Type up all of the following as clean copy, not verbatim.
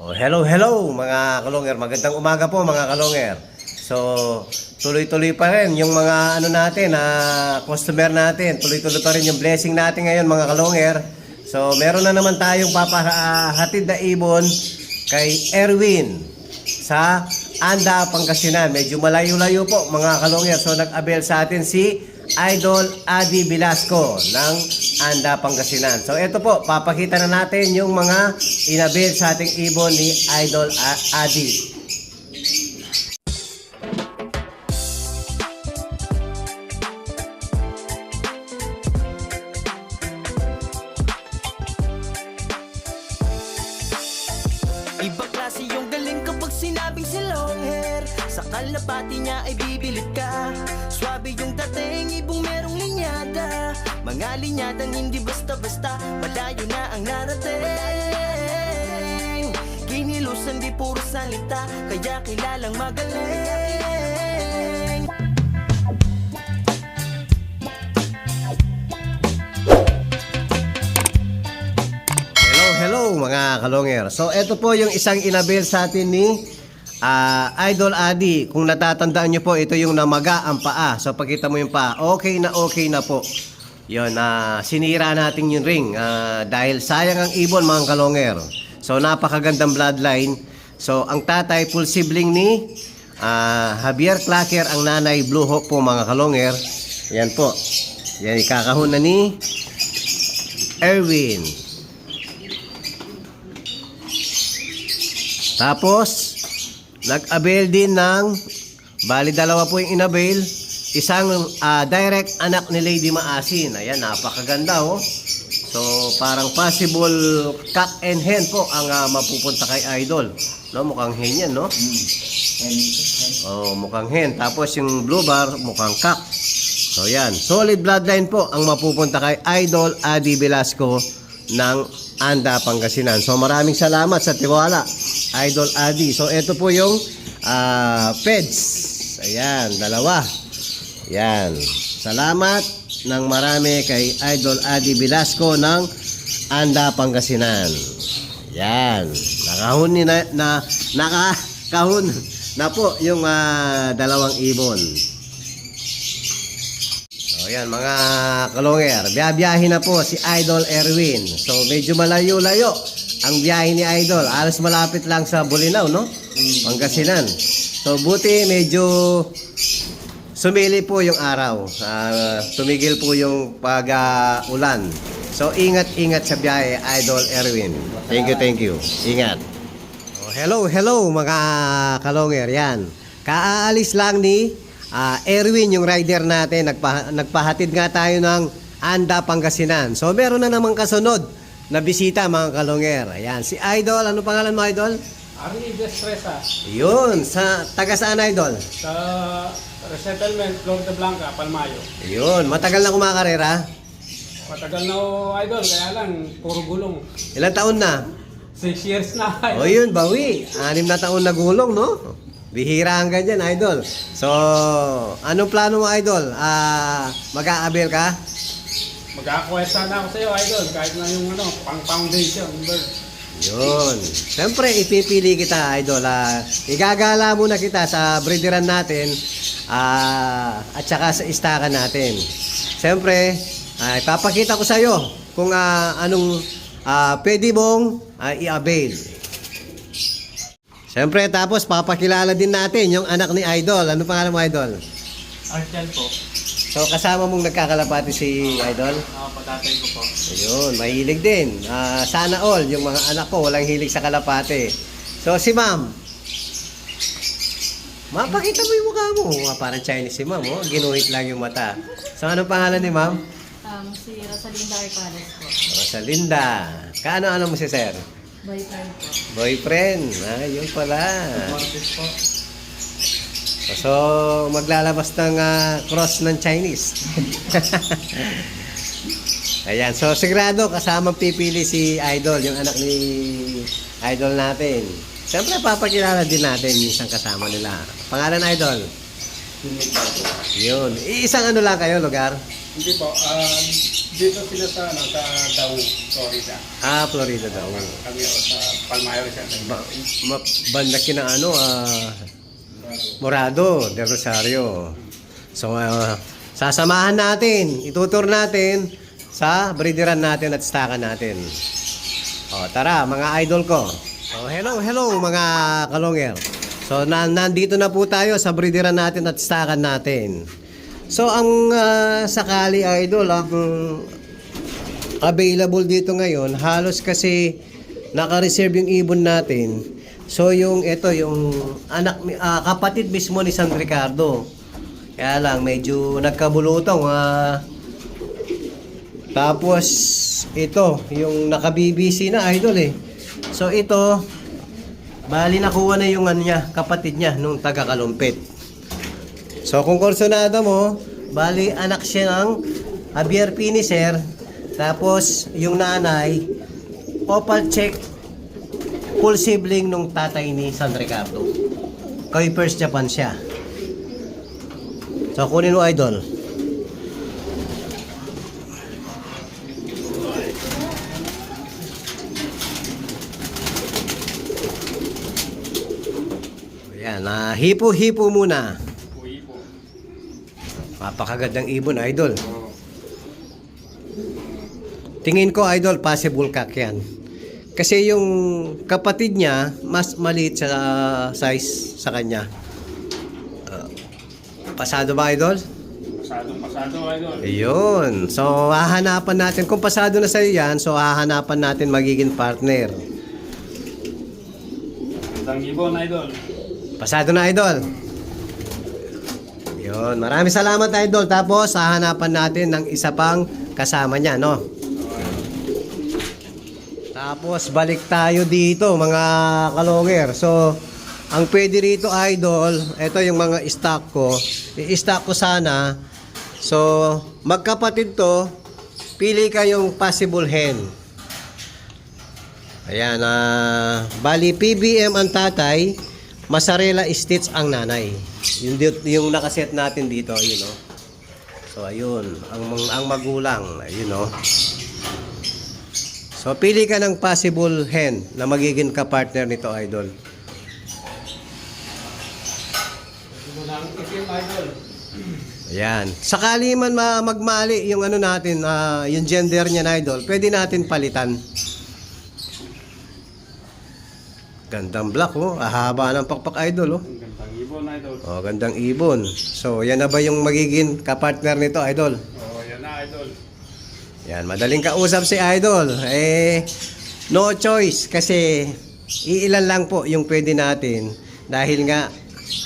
Oh, hello mga kalonger. Magandang umaga po mga kalonger. So, tuloy-tuloy pa rin yung mga natin, customer natin. Tuloy-tuloy pa rin yung blessing natin ngayon mga kalonger. So, meron na naman tayong papahatid na ibon kay Erwin sa Anda, Pangasinan. Medyo malayo-layo po mga kalonger. So, nag-abel sa atin si Idol Adi Velasco ng Anda, Pangasinan. So ito po, papakita na natin yung mga inabel sa ating ibon ni Idol Adi. Ibang klase yung galing kapag sinabing si long hair. Sa kalapati niya ay bibilid ka. Swabe yung dating, ibong merong linyada. Mga linyadang hindi basta-basta, malayo na ang narating. Kinilusan di puro salita, kaya kilalang magaling. Hello mga kalonger. So ito po yung isang inabel sa atin ni Idol Adi. Kung natatandaan nyo po, ito yung namaga ang paa. So pagkita mo yung paa, okay na po. Yun, sinira natin yung ring dahil sayang ang ibon mga kalonger. So napakagandang bloodline. So ang tatay, full sibling ni Javier Clacker, ang nanay Blue Hawk po mga kalonger. Yan po. Yan, ikakahon na ni Erwin. Tapos, nag-avail din ng, bali dalawa po yung in-avail, isang direct anak ni Lady Maasin. Ayan, napakaganda oh. So, parang possible cock and hen po ang mapupunta kay Idol. No, mukhang hen yan, no? Oh, mukhang hen. Tapos yung blue bar, mukhang cock. So, yan. Solid bloodline po ang mapupunta kay Idol Adi Velasco ng Anda, Pangasinan. So, maraming salamat sa tiwala, Idol Adi. So, ito po yung peds. Ayan, dalawa. Ayan. Salamat ng marami kay Idol Adi Velasco ng Anda, Pangasinan. Ayan. Nakahon nakahon na po yung dalawang ibon. So, ayan mga kalonger. Biyabiyahin na po si Idol Erwin. So, medyo malayo-layo ang biyahe ni Idol. Alas malapit lang sa Bolinao, no? Pangasinan. So, buti medyo sumili po yung araw. Tumigil po yung pag-ulan. So, ingat-ingat sa biyahe, Idol Erwin. Thank you. Ingat. Oh, hello mga kalonger. Yan. Kaalis lang ni Erwin, yung rider natin. Nagpahatid nga tayo ng Anda, Pangasinan. So, meron na namang kasunod na bisita mga kalonger. Ayan, si Idol. Ano pangalan mo, Idol? Arnie Destresa. Yun, sa taga saan, Idol? Sa Resettlement, Florida Blanca, Palmayo. Yun, matagal na kumakarera. Matagal na idol, kaya lang, puro gulong. Ilang taon na? 6 years na. O yun, bawi. 6 na taon na gulong, no? Bihira ang ganyan, Idol. So, anong plano mo, Idol? Mag-a-avail ka? Mag-acquire sana ako sa iyo, idol, kahit na yung pang-foundation bird. Yun. Siyempre, ipipili kita, Idol. Igagala muna kita sa breederan natin at saka sa istakan natin. Siyempre, ipapakita ko sa iyo kung anong pwede mong i-avail. Siyempre, tapos papakilala din natin yung anak ni Idol. Ano pangalan mo, Idol? Archel po. So, kasama mong nagkakalapati si Idol? Patatay ko po. Ayun, mahilig din. Sana all, yung mga anak ko, walang hilig sa kalapate. So, si Ma'am. Ma'am, pakita mo yung mukha mo. Parang Chinese si Ma'am, oh. Ginuhit lang yung mata. So, anong pangalan ni Ma'am? Si Rosalinda Arcanes po. Rosalinda. Kaano-ano mo si Sir? Boyfriend po. Boyfriend. Yun pala. Mortis po. So, maglalabas ng cross ng Chinese. Ayan. So, sigurado kasamang pipili si Idol, yung anak ni Idol natin. Siyempre, papakilala din natin yung isang kasama nila. Pangalan, Idol? Yun. Isang ano lang kayo, lugar? Hindi po, dito sila sa, ano, sa Daw, Florida. Florida daw. Kami sa Palmyra Center. Banda kina ano, Morado del Rosario. So, sasamahan natin, itutur natin sa breederan natin at stakan natin. O, tara, mga idol ko. So, hello mga kalonger. So, nandito na po tayo sa breederan natin at stakan natin. So, ang sakali idol, ang available dito ngayon, halos kasi naka-reserve yung ibon natin. So, yung anak, kapatid mismo ni San Ricardo. Kaya lang, medyo nagkabulutong. Tapos, ito, yung naka-BBC na idol eh. So, ito, bali nakuha na yung niya, kapatid niya, nung taga-Kalumpit. So, kung kursunada mo, bali anak siya ng Javier Piniser. Tapos, yung nanay, opal check, full sibling nung tatay ni San Ricardo. Kuipers Japan siya. So, kunin mo idol. Ayan, hipo-hipo muna. Uwi po. Mapakagandang ibon, idol. Tingin ko, idol, possible kak yan. Kasi yung kapatid niya, mas maliit sa size sa kanya. Pasado ba, idol? Pasado, idol. Ayun. So, hahanapan natin. Kung pasado na sa'yo yan, so hahanapan natin magiging partner. Isang ibon, idol. Pasado na, idol. Yun. Maraming salamat, idol. Tapos, hahanapan natin ng isa pang kasama niya, no? Tapos, balik tayo dito, mga kalonger. So, ang pwede rito, idol, ito yung mga stock ko. I-stock ko sana. So, magkapatid to, pili kayong possible hen. Ayan, bali PBM ang tatay, Masarela Stitch ang nanay. Yung nakaset natin dito, yun, no? So, ayun, ang magulang, ayun, no? So, pili ka ng possible hen na magiging kapartner nito, idol. Ayan. Sakali man magmali yung ano natin, yung gender niya na idol, pwede natin palitan. Gandang black, oh. Ahaba ng pakpak, idol, oh. Gandang ibon, idol. Oh, gandang ibon. So, yan na ba yung magiging kapartner nito, idol? Yan na, idol. Yan, madaling kausap si idol. No choice kasi iilan lang po yung pwede natin dahil nga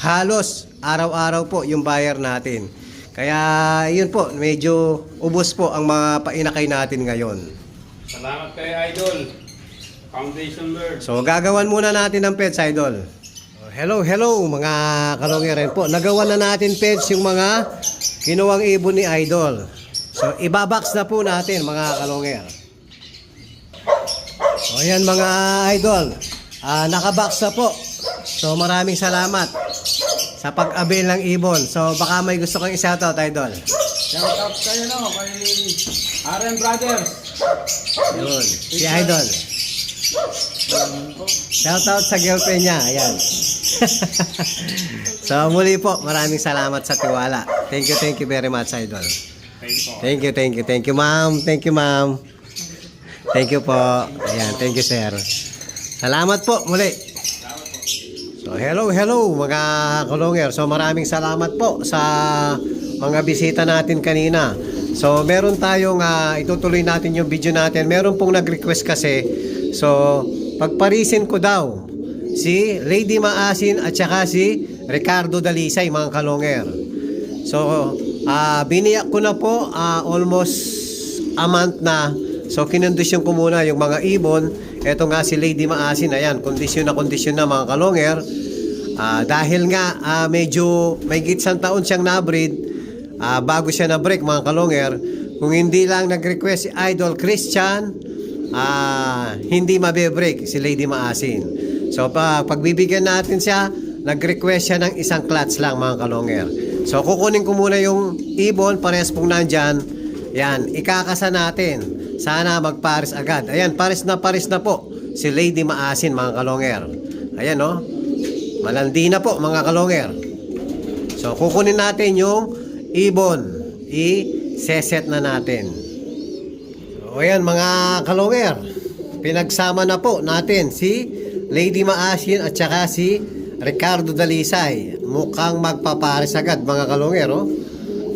halos araw-araw po yung buyer natin. Kaya yun po, medyo ubos po ang mga painakay natin ngayon. Salamat kay idol. Foundation Bird. So gagawan muna natin ng pets, idol. Hello mga kalongeren po. Nagawan na natin pets yung mga kinuwang ibon ni idol. So ibabox na po natin mga kalonger. So ayan mga idol. Nakabox na po. So maraming salamat sa pag-avail ng ibon. So baka may gusto kang i-shoutout, idol. Shout out kayo, no, kay RM Brothers. Yun, si idol. Shoutout sa girlfriend niya. Ayan. So muli po, maraming salamat sa tiwala. Thank you very much, idol. Thank you, ma'am. Thank you, ma'am. Thank you po. Ayan, thank you, sir. Salamat po muli. So, hello mga kalonger. So, maraming salamat po sa mga bisita natin kanina. So, meron tayong itutuloy natin yung video natin. Meron pong nag-request kasi. So, pagparisin ko daw si Lady Maasin at saka si Ricardo Dalisay, mga kalonger. So, biniyak ko na po almost a month na. So, kinondisyon ko muna yung mga ibon. Ito nga si Lady Maasin. Ayan, kondisyon na mga kalonger. Dahil nga medyo may gitsang taon siyang na-breed, bago siya na-break mga kalonger. Kung hindi lang nag-request si Idol Christian, hindi mabe-break si Lady Maasin. So, pagbibigyan natin siya, nag-request siya ng isang clutch lang mga kalonger. So, kukunin ko muna yung ibon, parehas pong nandyan. Yan, ikakasa natin. Sana magpares agad. Ayan, pares na po si Lady Maasin, mga kalonger. Ayan, oh. Malandi na po, mga kalonger. So, kukunin natin yung ibon. I-seset na natin. So, ayan, mga kalonger. Pinagsama na po natin si Lady Maasin at saka si Ricardo Dalisay. Mukhang magpapares agad, mga kalonger, oh.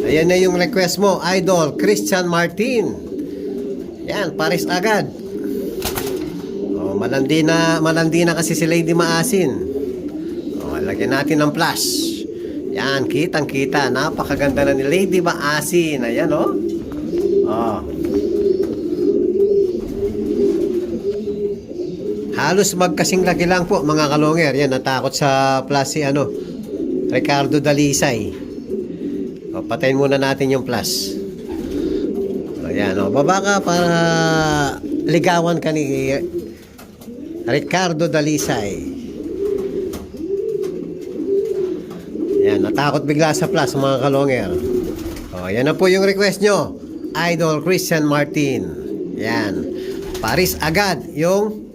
Ayan na yung request mo, Idol Christian Martin. Yan, pares agad. Oh, malandi na kasi si Lady Maasin. Oh, lagyan natin ng flash. Yan, kitang-kita. Napakaganda na ni Lady Maasin. Ayan, oh. Oh. Halos magkasing laki lang po, mga kalonger. Yan, natakot sa plus si Ricardo Dalisay. O, patayin muna natin yung plus. Ayan, o, baba ka para ligawan ka ni Ricardo Dalisay. Ayan, natakot bigla sa plus, mga kalonger. O, yan na po yung request nyo, Idol Christian Martin. Yan, paris agad yung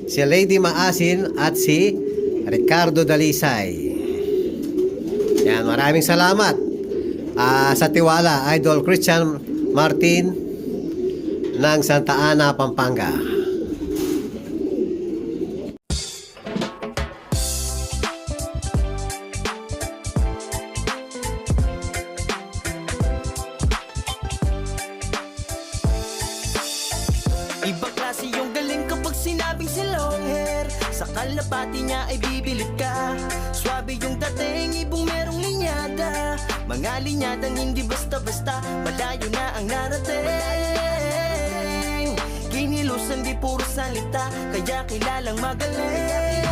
si Lady Maasin at si Ricardo Dalisay. Yan, maraming salamat sa tiwala, Idol Christian Martin ng Santa Ana, Pampanga. Ibang klase yung galing kapag sinabing si long hair. Sa kalapati niya ay bibilip ka. Swabe yung dating, ibong merong linyada. Mga linyadang hindi basta-basta, malayo na ang narating. Kinilusan di puro salita, kaya kilalang magaling.